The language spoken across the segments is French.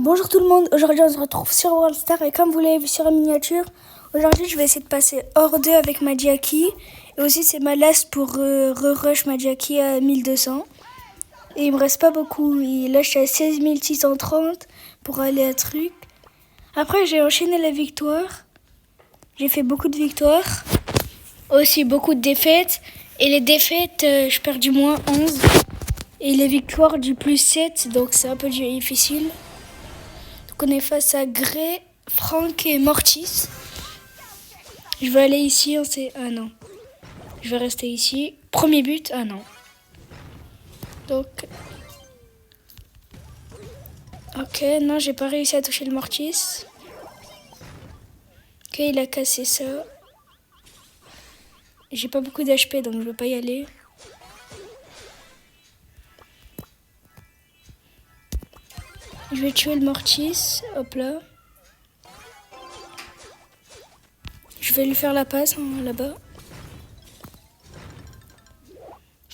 Bonjour tout le monde, aujourd'hui on se retrouve sur World Star et comme vous l'avez vu sur la miniature, aujourd'hui je vais essayer de passer hors 2 avec ma Jackie et aussi c'est ma last pour re-rush ma Jackie à 1200 et il me reste pas beaucoup, et là je suis à 16 630 pour aller à truc. Après j'ai enchaîné la victoire, j'ai fait beaucoup de victoires, aussi beaucoup de défaites et les défaites je perds du moins 11 et les victoires du plus 7 donc c'est un peu difficile. On est face à Gray, Franck et Mortis. Je vais aller ici, ah non. Je vais rester ici. Premier but, ah non. Donc... Ok, non, j'ai pas réussi à toucher le Mortis. Ok, il a cassé ça. J'ai pas beaucoup d'HP, donc je vais pas y aller. Je vais tuer le Mortis, hop là. Je vais lui faire la passe là-bas.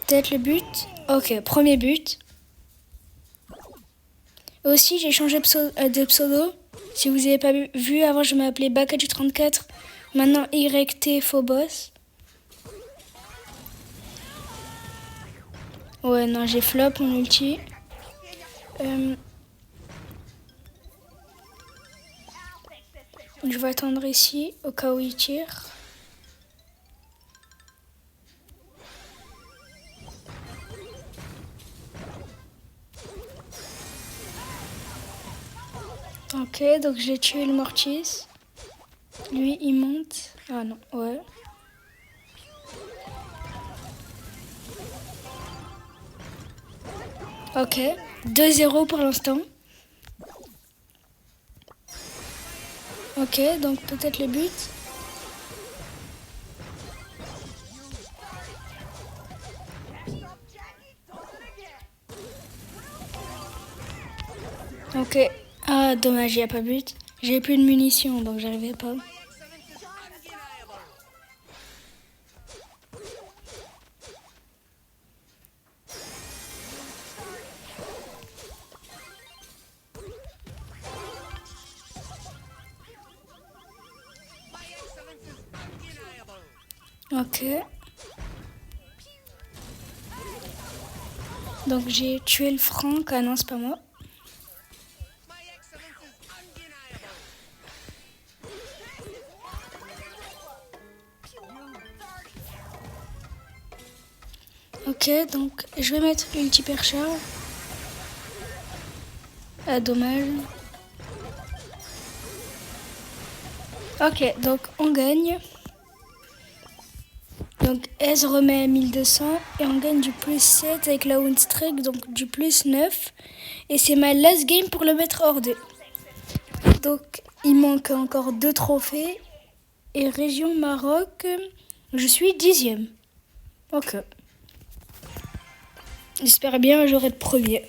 Peut-être le but. Ok, premier but. Aussi, j'ai changé de pseudo. Si vous n'avez pas vu, avant je m'appelais Bakaju34. Maintenant YT Phobos. Ouais, non, j'ai flop mon ulti. Je vais attendre ici, au cas où il tire. Ok, donc j'ai tué le Mortis. Lui, il monte. Ah non, ouais. Ok, 2-0 pour l'instant. Ok, donc peut-être le but. Ok. Ah, dommage, il n'y a pas but. J'ai plus de munitions, donc j'arrivais pas. Ok. Donc j'ai tué le Franck. Ah non, c'est pas moi. Ok, donc je vais mettre ulti percha. Ah, dommage. Ok, donc on gagne. Donc S remet à 1200 et on gagne du plus 7 avec la win streak, donc du plus 9. Et c'est ma last game pour le mettre hors 2. Donc il manque encore 2 trophées. Et région Maroc, je suis 10e. Ok. J'espère bien j'aurai de premier.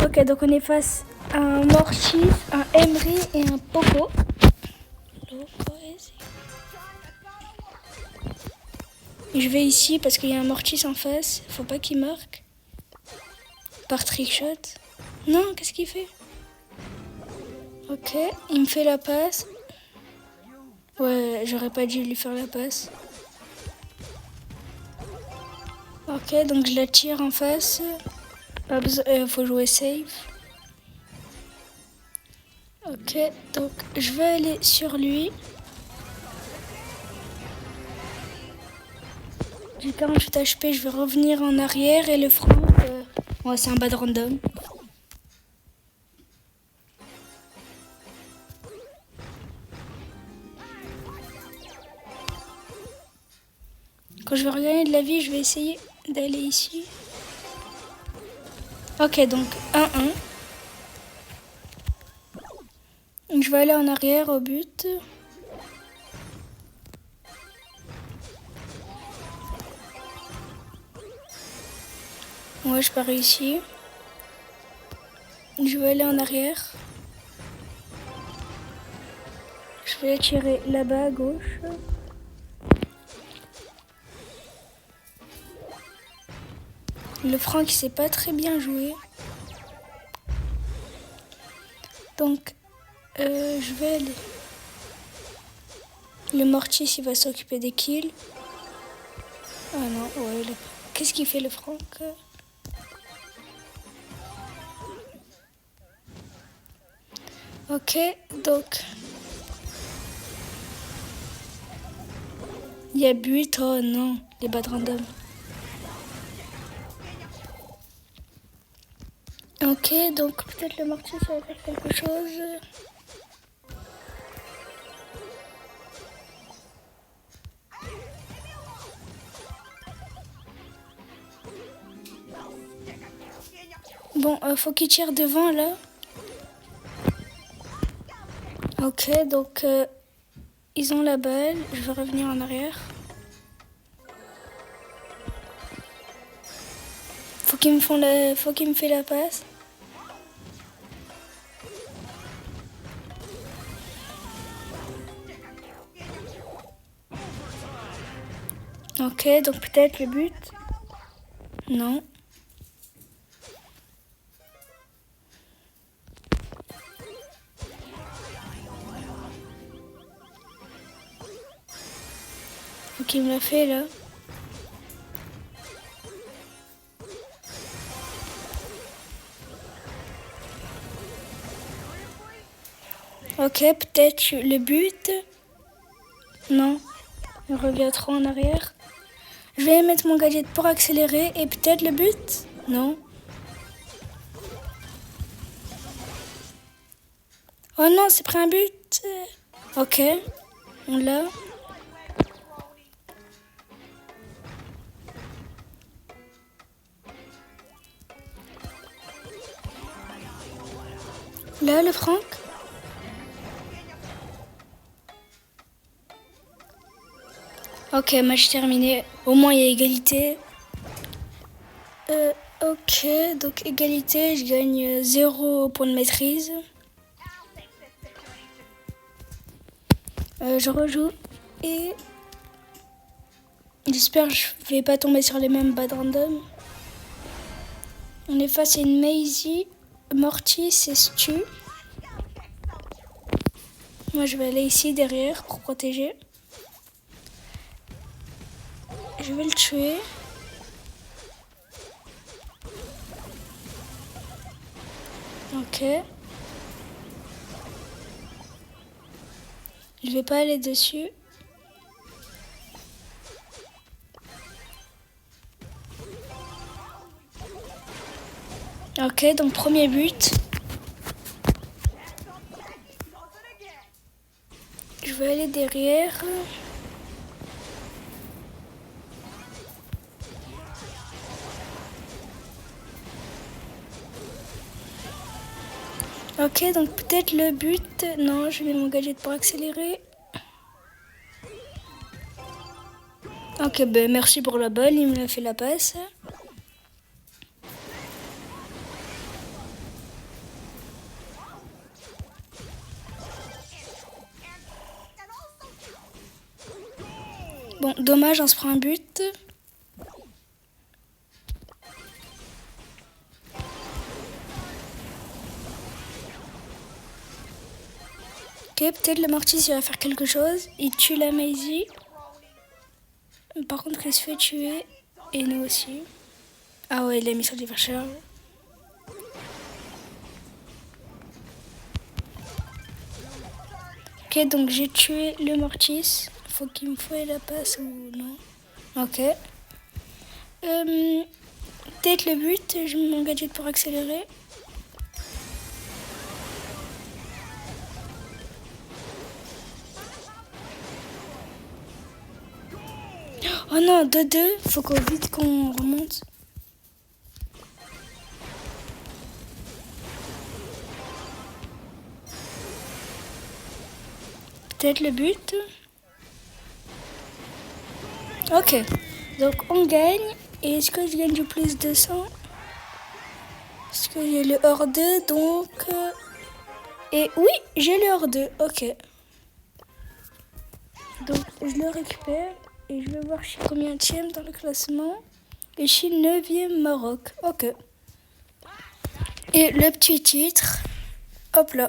Ok, donc on est face à un Mortis, un Emery et un Poco. Et je vais ici parce qu'il y a un Mortis en face. Faut pas qu'il marque. Par trickshot. Non, qu'est-ce qu'il fait? Ok, il me fait la passe. Ouais, j'aurais pas dû lui faire la passe. Ok, donc je la tire en face. Pas besoin, faut jouer safe. Ok, donc je vais aller sur lui. J'ai 48 HP, je vais revenir en arrière et le Franck, ouais, c'est un bad random. Quand je vais regagner de la vie, je vais essayer d'aller ici. Ok, donc 1-1. Je vais aller en arrière au but. Ouais, je pars ici. Je vais aller en arrière. Je vais tirer là-bas à gauche. Le Franck, il sait pas très bien jouer. Donc, je vais aller. Le Mortis, il va s'occuper des kills. Ah non, ouais. Qu'est-ce qu'il fait le Franck? Ok, donc... Il y a but, oh non, les bad random. Ok, donc peut-être le Mortis va faire quelque chose. Bon, faut qu'il tire devant là. Ok, donc ils ont la balle. Je vais revenir en arrière. Faut qu'ils me fassent la passe. Ok, donc peut-être le but. Non. Ok, il me l'a fait là. Ok, peut-être le but. Non. Il revient trop en arrière. Je vais mettre mon gadget pour accélérer et peut-être le but. Non. Oh non, c'est pris un but. Ok, on l'a. Là, le Franck. Ok, match terminé. Au moins, il y a égalité. Ok, donc égalité, je gagne 0 point de maîtrise. Je rejoue et j'espère que je vais pas tomber sur les mêmes bad random. On est face à une Maisie, Mortis et Stu. Moi, je vais aller ici derrière pour protéger. Je vais le tuer. Ok. Je vais pas aller dessus. Ok, donc premier but. Je vais aller derrière. Ok, donc peut-être le but. Non, je mets mon gadget pour accélérer. Ok, ben merci pour la balle, il me l'a fait la passe. Bon, dommage, on se prend un but. Ok, peut-être le Mortis il va faire quelque chose. Il tue la Maisie. Par contre, il se fait tuer. Et nous aussi. Ah ouais, il a mis sur des Charge. Ok, donc j'ai tué le Mortis. Faut qu'il me fasse la passe ou non. Ok. Peut-être le but. Je mets mon gadget pour accélérer. Oh non, 2-2. Faut vite qu'on remonte. Peut-être le but. Ok. Donc on gagne. Et est-ce que je gagne du plus de 100? Parce que j'ai le hors 2, donc... Et oui, j'ai le hors 2. Ok. Donc je le récupère. Et je vais voir chez combien tième dans le classement. Et Chine 9e, Maroc. Ok. Et le petit titre, hop là.